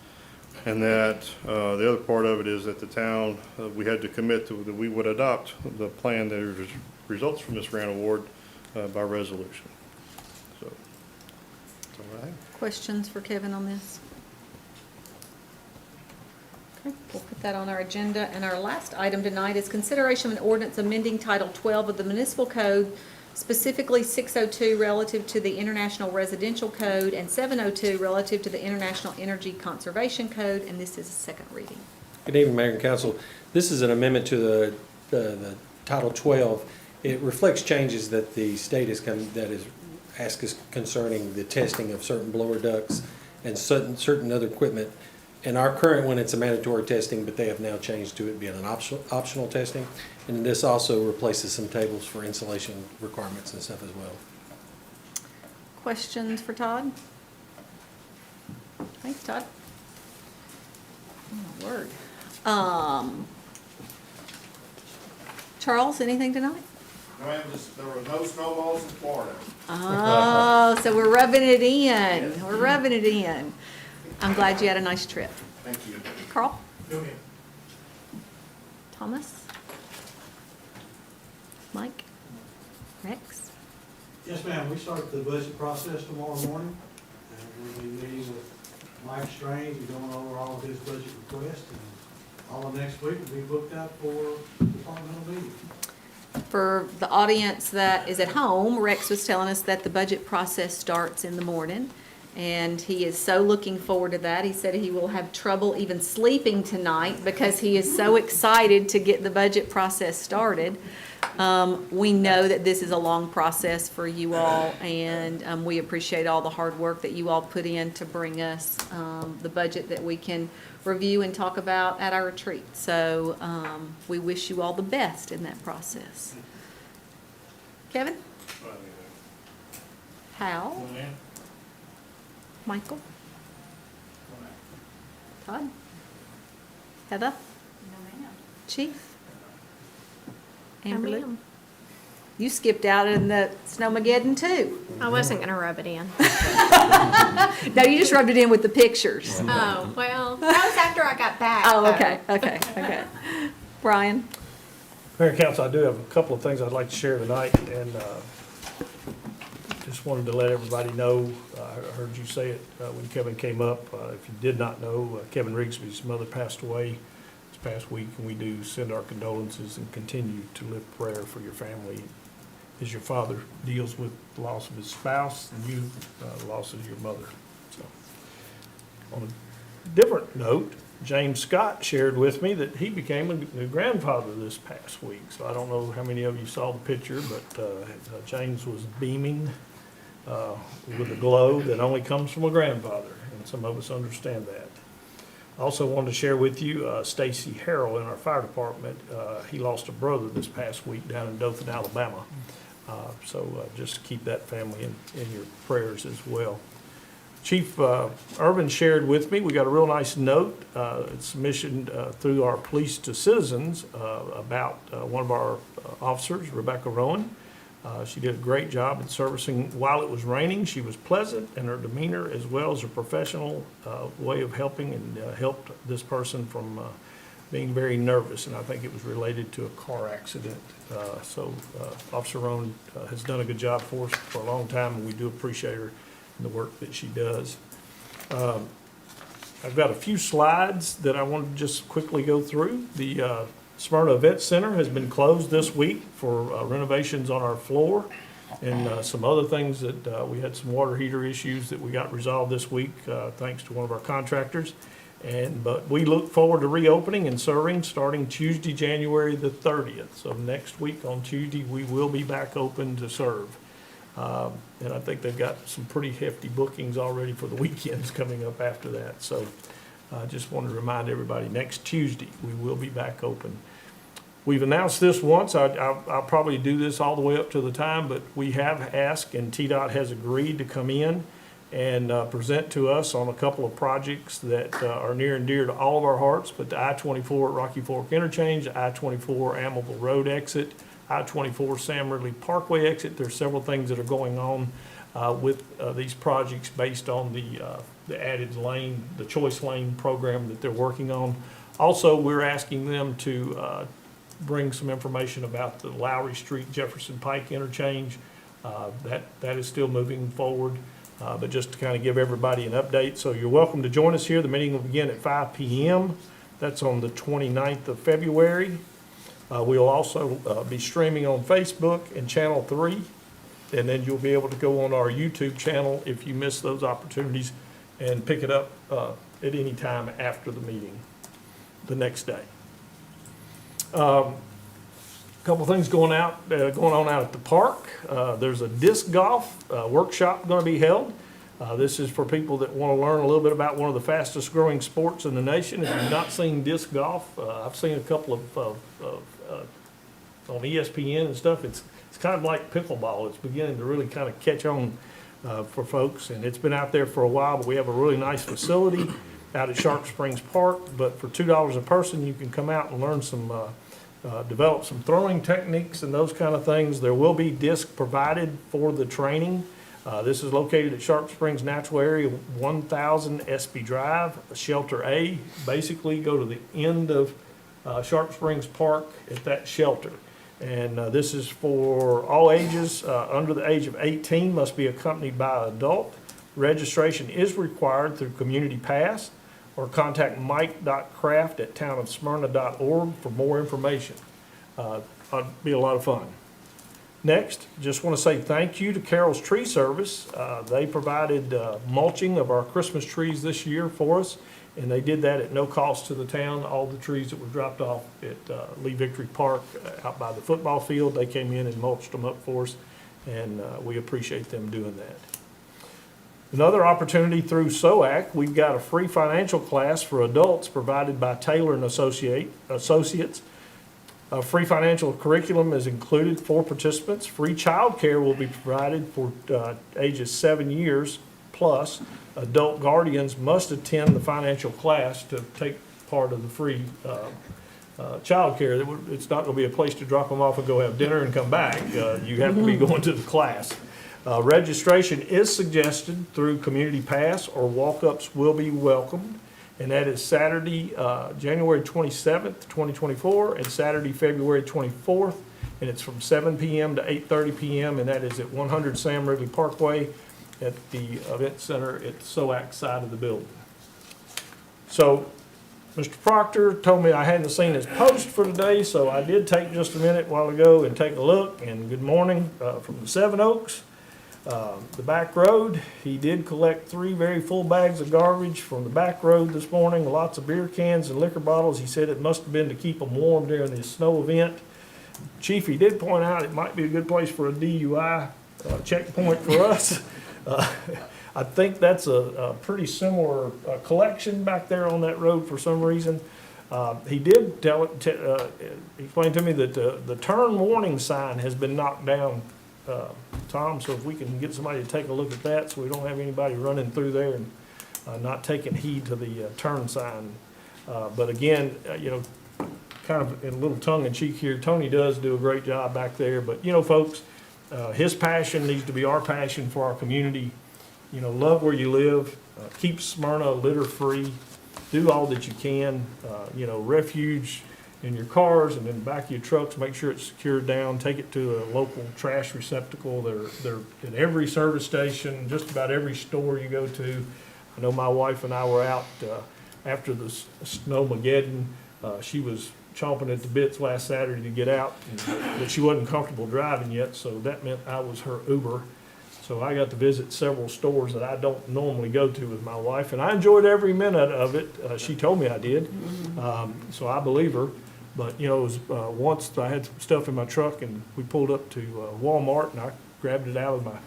And that the other part of it is that the town, we had to commit to that we would adopt the plan that results from this grant award by resolution. So, that's all I have. Questions for Kevin on this? Okay, we'll put that on our agenda. And our last item tonight is consideration of an ordinance amending Title 12 of the Municipal Code, specifically 602 relative to the International Residential Code and 702 relative to the International Energy Conservation Code, and this is a second reading. Good evening, Mayor and Council. This is an amendment to the Title 12. It reflects changes that the state has asked us concerning the testing of certain blower ducts and certain other equipment. In our current one, it's a mandatory testing, but they have now changed to it being an optional testing. And this also replaces some tables for insulation requirements and stuff as well. Questions for Todd? Thanks, Todd. Oh, my word. Charles, anything tonight? No, there were no snowballs in Florida. Oh, so we're rubbing it in. We're rubbing it in. I'm glad you had a nice trip. Thank you. Carl? No, ma'am. Thomas? Mike? Rex? Yes, ma'am, we start the budget process tomorrow morning, and we'll be meeting with Mike Strange and going over all of his budget requests, and all of next week will be booked out for departmental meetings. For the audience that is at home, Rex was telling us that the budget process starts in the morning, and he is so looking forward to that. He said he will have trouble even sleeping tonight because he is so excited to get the budget process started. We know that this is a long process for you all, and we appreciate all the hard work that you all put in to bring us the budget that we can review and talk about at our retreat. So we wish you all the best in that process. Kevin? Hal? Michael? Todd? Heather? Chief? Amberly? ma'am. You skipped out in the Snowmageddon too. I wasn't gonna rub it in. No, you just rubbed it in with the pictures. Oh, well, that was after I got back. Oh, though. okay. Brian? Mayor and Council, I do have a couple of things I'd like to share tonight, and just wanted to let everybody know, I heard you say it when Kevin came up. If you did not know, Kevin Rigsby's mother passed away this past week, and we do send our condolences and continue to lift prayer for your family as your father deals with the loss of his spouse and you, the loss of your mother. So, on a different note, James Scott shared with me that he became a new grandfather this past week. So I don't know how many of you saw the picture, but James was beaming with a glow that only comes from a grandfather, and some of us understand that. I also wanted to share with you Stacy Harrell in our fire department. He lost a brother this past week down in Dothan, Alabama. So just keep that family in your prayers as well. Chief Irvin shared with me, we got a real nice note, it's submission through our Police to Citizens about one of our officers, Rebecca Rowan. She did a great job in servicing while it was raining. She was pleasant, and her demeanor as well as her professional way of helping and helped this person from being very nervous, and I think it was related to a car accident. So Officer Rowan has done a good job for us for a long time, and we do appreciate her and the work that she does. I've got a few slides that I want to just quickly go through. The Smyrna Event Center has been closed this week for renovations on our floor and some other things that we had some water heater issues that we got resolved this week thanks to one of our contractors. But we look forward to reopening and serving starting Tuesday, January the 30th. So next week on Tuesday, we will be back open to serve. And I think they've got some pretty hefty bookings already for the weekends coming up after that. So I just wanted to remind everybody, next Tuesday, we will be back open. We've announced this once. I'll probably do this all the way up to the time, but we have asked, and TDOT has agreed to come in and present to us on a couple of projects that are near and dear to all of our hearts, but the I-24 at Rocky Fork Interchange, the I-24 Amable Road exit, I-24 Sam Ridley Parkway exit. There's several things that are going on with these projects based on the added lane, the choice lane program that they're working on. Also, we're asking them to bring some information about the Lowry Street Jefferson Pike interchange. That is still moving forward. But just to kind of give everybody an update. So you're welcome to join us here. The meeting will begin at 5 p.m. That's on the 29th of February. We'll also be streaming on Facebook and Channel 3. And then you'll be able to go on our YouTube channel if you miss those opportunities and pick it up at any time after the meeting the next day. Couple things going on out at the park. There's a disc golf workshop going to be held. This is for people that want to learn a little bit about one of the fastest growing sports in the nation. If you've not seen disc golf, I've seen a couple of on ESPN and stuff. It's kind of like pickleball. It's beginning to really kind of catch on for folks, and it's been out there for a while. But we have a really nice facility out at Sharp Springs Park. But for $2 a person, you can come out and learn some. Develop some throwing techniques and those kind of things. There will be disc provided for the training. This is located at Sharp Springs Natural Area, 1000 SB Drive, Shelter A. Basically, go to the end of Sharp Springs Park at that shelter. And this is for all ages. Under the age of 18 must be accompanied by an adult. Registration is required through Community Pass, or contact mike.craft@townofsmyrna.org for more information. It'll be a lot of fun. Next, just want to say thank you to Carol's Tree Service. They provided mulching of our Christmas trees this year for us, and they did that at no cost to the town. All the trees that were dropped off at Lee Victory Park out by the football field, they came in and mulched them up for us, and we appreciate them doing that. Another opportunity through SOAC, we've got a free financial class for adults provided by Taylor and Associates. A free financial curriculum is included for participants. Free child care will be provided for ages 7 years plus. Adult guardians must attend the financial class to take part of the free childcare. It's not going to be a place to drop them off and go have dinner and come back. You have to be going to the class. Registration is suggested through Community Pass, or walk-ups will be welcomed. And that is Saturday, January 27th, 2024, and Saturday, February 24th. And it's from 7 p.m. to 8:30 p.m., and that is at 100 Sam Ridley Parkway at the event center at the SOAC side of the building. So, Mr. Proctor told me I hadn't seen his post for today, so I did take just a minute a while ago and take a look. And good morning from the Seven Oaks, the back road. He did collect 3 very full bags of garbage from the back road this morning, lots of beer cans and liquor bottles. He said it must have been to keep them warm during the snow event. Chief, he did point out it might be a good place for a DUI checkpoint for us. I think that's a pretty similar collection back there on that road for some reason. He did explain to me that the turn warning sign has been knocked down, Tom, so if we can get somebody to take a look at that so we don't have anybody running through there and not taking heed to the turn sign. But again, kind of in a little tongue-in-cheek here, Tony does do a great job back there. But, folks, his passion needs to be our passion for our community. Love where you live, keep Smyrna litter-free, do all that you can, refuge in your cars and in the back of your trucks, make sure it's secured down, take it to a local trash receptacle. They're at every service station, just about every store you go to. I know my wife and I were out after the Snowmageddon. She was chomping at the bits last Saturday to get out, but she wasn't comfortable driving yet, so that meant I was her Uber. So I got to visit several stores that I don't normally go to with my wife, and I enjoyed every minute of it. She told me I did, so I believe her. But, it was once I had some stuff in my truck, and we pulled up to Walmart, and I grabbed it out of my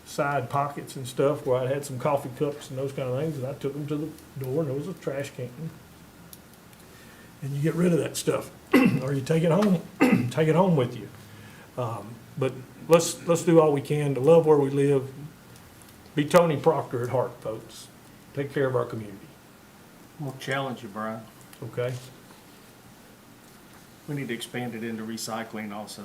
side pockets and stuff where I had some coffee cups and those kind of things, and I took them to the door, and there was a trash can. And you get rid of that stuff, or you take it home, take it home with you. But let's do all we can to love where we live. Be Tony Proctor at heart, folks. Take care of our community. We'll challenge you, Brian. Okay? We need to expand it into recycling also.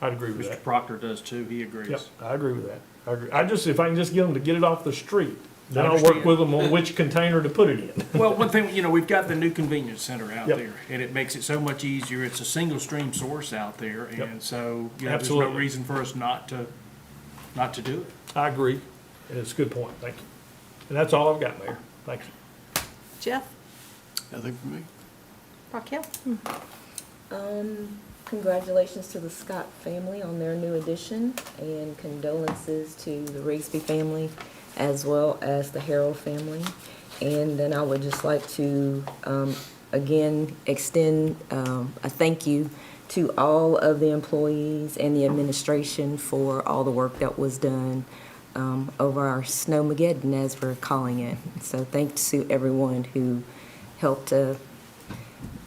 I'd agree with Mr. that. Proctor does too, he agrees. Yep, I agree with that. I agree. If I can just get them to get it off the street, then I I'll work understand. with them on which container to put it in. Well, one thing, we've got the new convenience center out Yep. there, and it makes it so much easier. It's a single stream source out there, Yep. and so, there's no Absolutely. reason for us not to do it. I agree. And it's a good point. Thank you. And that's all I've got, Mayor. Thank you. Jeff? Nothing for me. Raquel? Congratulations to the Scott family on their new addition, and condolences to the Rigsby family as well as the Harrell family. And then I would just like to, again, extend a thank you to all of the employees and the administration for all the work that was done over our Snowmageddon, as we're calling it. So thanks to everyone who helped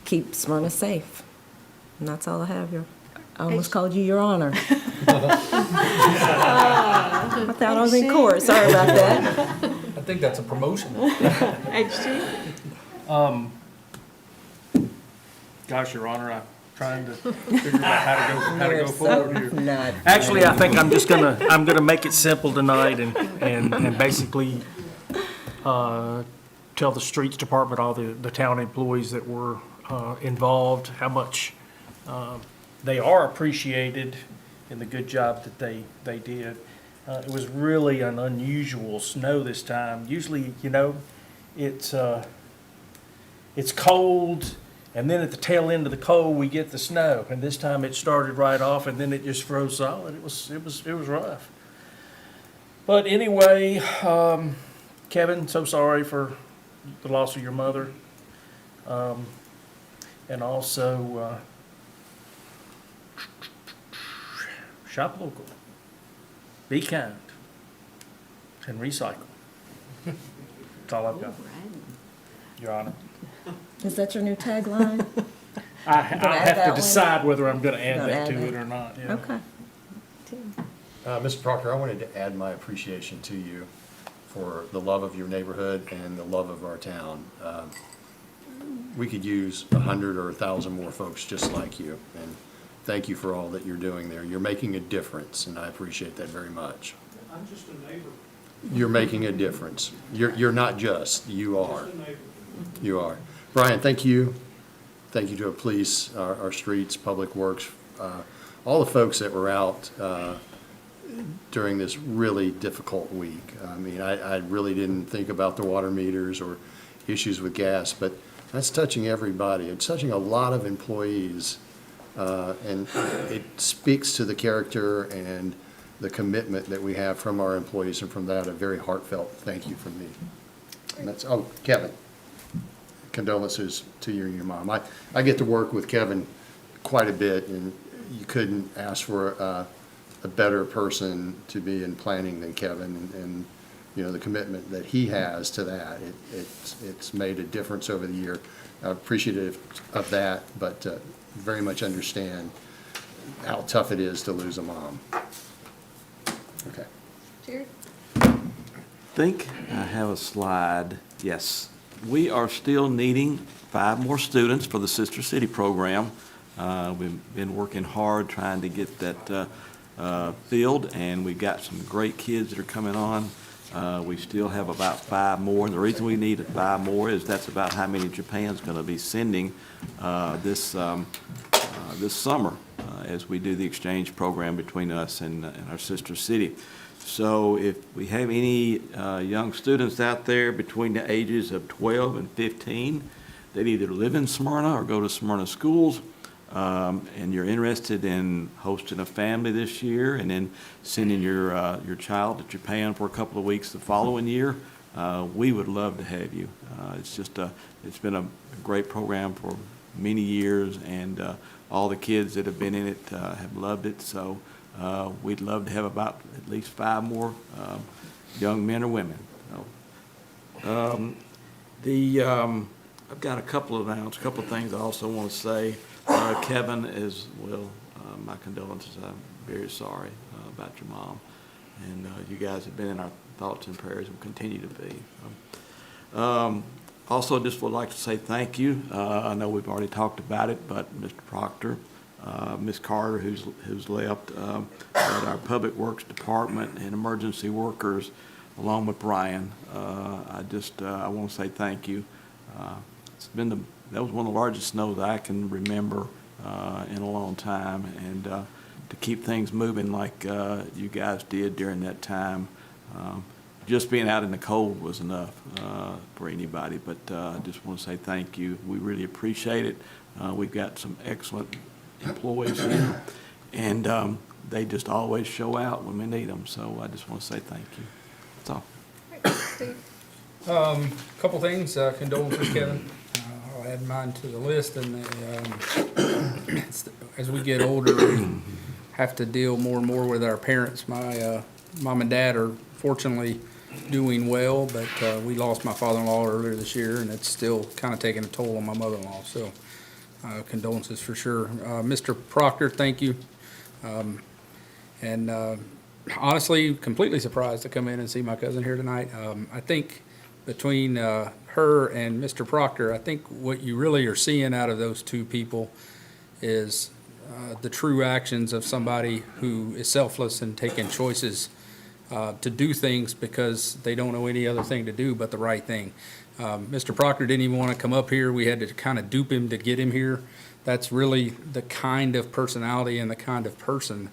keep Smyrna safe. And that's all I have. I almost called you Your Honor. I thought I was in court. Sorry about that. I think that's a promotion. HG? Gosh, Your Honor, I'm trying to figure out how to go forward here. Not Actually, I think I'm gonna make it simple tonight and basically, tell the streets department, all the town employees that were, involved, how much, they are appreciated in the good job that they did. It was really an unusual snow this time. Usually, it's cold, and then at the tail end of the cold, we get the snow. And this time it started right off, and then it just froze solid. It was rough. But anyway, Kevin, so sorry for the loss of your mother. And also, shop local, be kind, and recycle. That's all I've got, Your Honor. Is that your new tagline? I add have that to one? decide whether I'm gonna add Gonna that add to that. it or not, yeah. Okay. Mr. Proctor, I wanted to add my appreciation to you for the love of your neighborhood and the love of our town. We could use 100 or 1,000 more folks just like you, and thank you for all that you're doing there. You're making a difference, and I appreciate that very much. I'm just a neighbor. You're making a difference. You're not just, you are. Just a neighbor. You are. Brian, thank you. Thank you to our police, our streets, Public Works, all the folks that were out during this really difficult week. I mean, I really didn't think about the water meters or issues with gas, but that's touching everybody. It's touching a lot of employees, and it speaks to the character and the commitment that we have from our employees, and from that, a very heartfelt thank you from me. And that's, oh, Kevin, condolences to you and your mom. I get to work with Kevin quite a bit, and you couldn't ask for a better person to be in planning than Kevin, and you know, the commitment that he has to that. It's made a difference over the year. I'm appreciative of that, but very much understand how tough it is to lose a mom. Okay. Jared? Think I have a slide. Yes. We are still needing 5 more students for the Sister City program. We've been working hard trying to get that filled, and we've got some great kids that are coming on. We still have about 5 more, and the reason we need 5 more is that's about how many Japan's going to be sending this summer as we do the exchange program between us and our sister city. So if we have any young students out there between the ages of 12 and 15 that either live in Smyrna or go to Smyrna schools, and you're interested in hosting a family this year and then sending your child to Japan for a couple of weeks the following year, we would love to have you. It's been a great program for many years, and all the kids that have been in it have loved it. So we'd love to have about at least 5 more young men or women. So, I've got a couple of things I also want to say. Kevin, as well, my condolences. I'm very sorry about your mom, and you guys have been in our thoughts and prayers and will continue to be. Also, just would like to say thank you. I know we've already talked about it, but Mr. Proctor, Ms. Carter, who's left, at our Public Works Department, and emergency workers, along with Brian, I want to say thank you. That was one of the largest snows I can remember in a long time, and to keep things moving like you guys did during that time, just being out in the cold was enough for anybody. But I just want to say thank you. We really appreciate it. We've got some excellent employees here, and they just always show out when we need them. So I just want to say thank you. That's all. Couple things, condolences, Kevin. I'll add mine to the list, and as we get older, we have to deal more and more with our parents. My mom and dad are fortunately doing well, but we lost my father-in-law earlier this year, and it's still kind of taking a toll on my mother-in-law. So condolences for sure. Mr. Proctor, thank you. And honestly, completely surprised to come in and see my cousin here tonight. I think between her and Mr. Proctor, I think what you really are seeing out of those two people is the true actions of somebody who is selfless and taking choices to do things because they don't know any other thing to do but the right thing. Mr. Proctor didn't even want to come up here. We had to kind of dupe him to get him here. That's really the kind of personality and the kind of person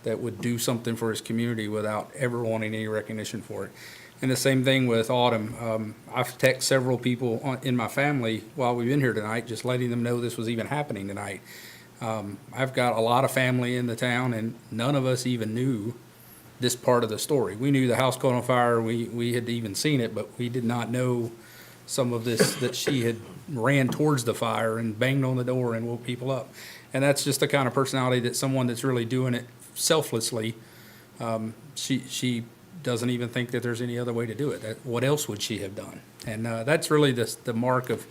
that would do something for his community without ever wanting any recognition for it. And the same thing with Autumn. I've texted several people in my family while we've been here tonight, just letting them know this was even happening tonight. I've got a lot of family in the town, and none of us even knew this part of the story. We knew the house caught on fire. We had even seen it, but we did not know some of this, that she had ran towards the fire and banged on the door and woke people up. And that's just the kind of personality that someone that's really doing it selflessly, she doesn't even think that there's any other way to do it. What else would she have done? And that's really the mark of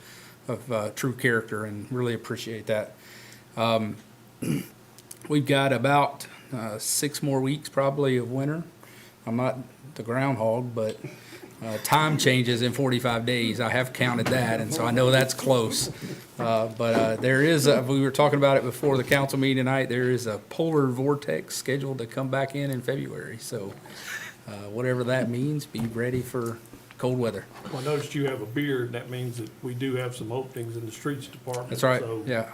true character, and really appreciate that. We've got about 6 more weeks probably of winter. I'm not the groundhog, but time changes in 45 days. I have counted that, and so I know that's close. But there is, we were talking about it before the council meeting tonight, there is a polar vortex scheduled to come back in February. So whatever that means, be ready for cold weather. Well, I noticed you have a beard. That means that we do have some openings in the streets department. That's right, so yeah.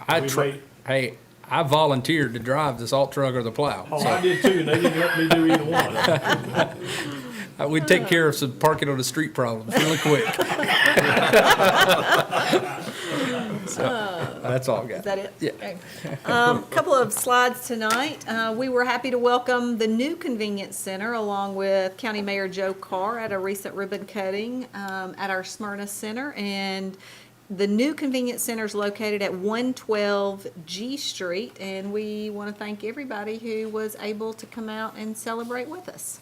we I volunteered to drive the salt truck or the plow. Oh, so- I did too, and they didn't let me do either one. We'd take care of some parking on the street problems really quick. So, that's all I got. Is that it? Yeah. Okay. Couple of slides tonight. We were happy to welcome the new convenience center along with County Mayor Joe Carr at a recent ribbon cutting at our Smyrna Center. And the new convenience center is located at 112 G Street, and we want to thank everybody who was able to come out and celebrate with us.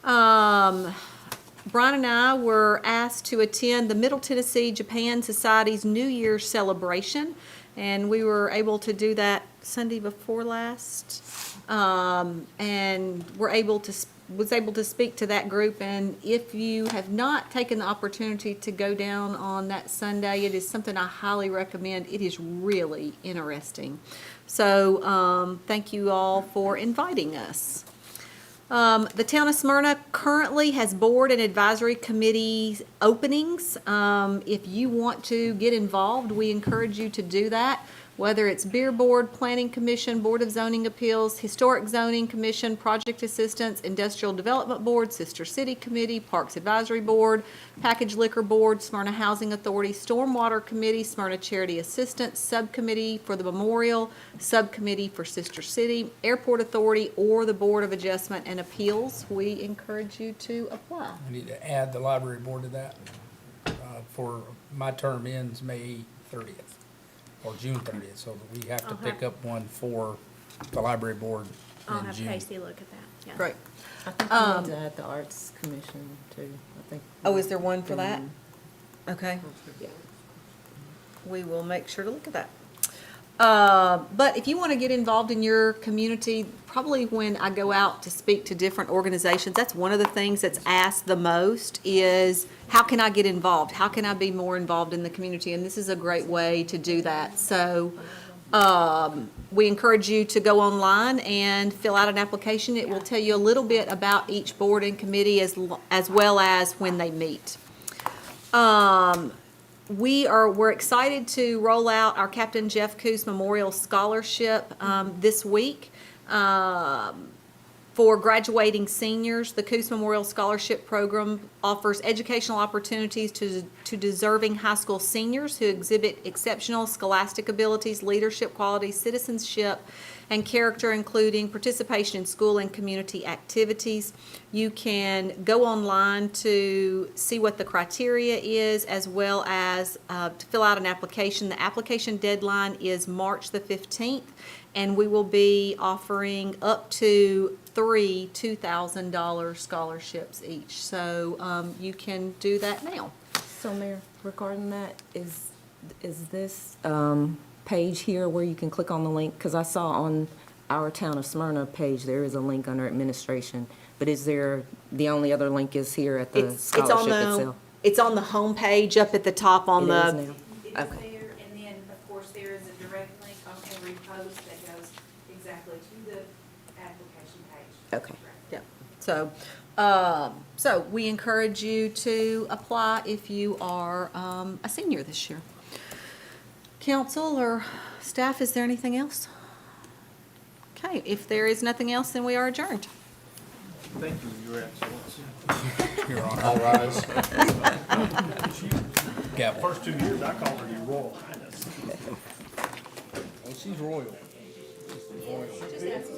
Brian and I were asked to attend the Middle Tennessee Japan Society's New Year's celebration, and we were able to do that Sunday before last. And was able to speak to that group, and if you have not taken the opportunity to go down on that Sunday, it is something I highly recommend. It is really interesting. So, thank you all for inviting us. The town of Smyrna currently has board and advisory committee openings. If you want to get involved, we encourage you to do that. Whether it's Beer Board, Planning Commission, Board of Zoning Appeals, Historic Zoning Commission, Project Assistance, Industrial Development Board, Sister City Committee, Parks Advisory Board, Package Liquor Board, Smyrna Housing Authority, Stormwater Committee, Smyrna Charity Assistance, Subcommittee for the Memorial, Subcommittee for Sister City, Airport Authority, or the Board of Adjustment and Appeals. We encourage you to apply. I need to add the library board to that. For my term ends May 30th or June 30th, so we have to pick up one for the library board I'll in have June. Casey look at that. Yeah. Great. I think we need to add the Arts Commission too, I think. Oh, is there one for that? Okay. Yeah. We will make sure to look at that. But if you want to get involved in your community, probably when I go out to speak to different organizations, that's one of the things that's asked the most is, how can I get involved? How can I be more involved in the community? And this is a great way to do that. So we encourage you to go online and fill out an application. It will tell you a little bit about each board and committee as well as when they meet. We're excited to roll out our Captain Jeff Coos Memorial Scholarship this week. For graduating seniors, the Coos Memorial Scholarship Program offers educational opportunities to deserving high school seniors who exhibit exceptional scholastic abilities, leadership qualities, citizenship, and character, including participation in school and community activities. You can go online to see what the criteria is, as well as to fill out an application. The application deadline is March the 15th, and we will be offering up to 3 $2,000 scholarships each. So you can do that now. So Mayor, regarding that, is this page here where you can click on the link? Because I saw on our Town of Smyrna page, there is a link under administration. But is there, the only other link is here at the scholarship itself? It's on the home page up at the top on It the. is now. It is Okay. there, and then, of course, there is a direct link on every post that goes exactly to the application page. Okay. Yeah, so we encourage you to apply if you are a senior this year. Council or staff, is there anything else? Okay, if there is nothing else, then we are adjourned. Thank you, Your Excellency. You're on. All rise. Gavel. First 2 years, I called her your Royal Highness. Well, she's royal. Just ask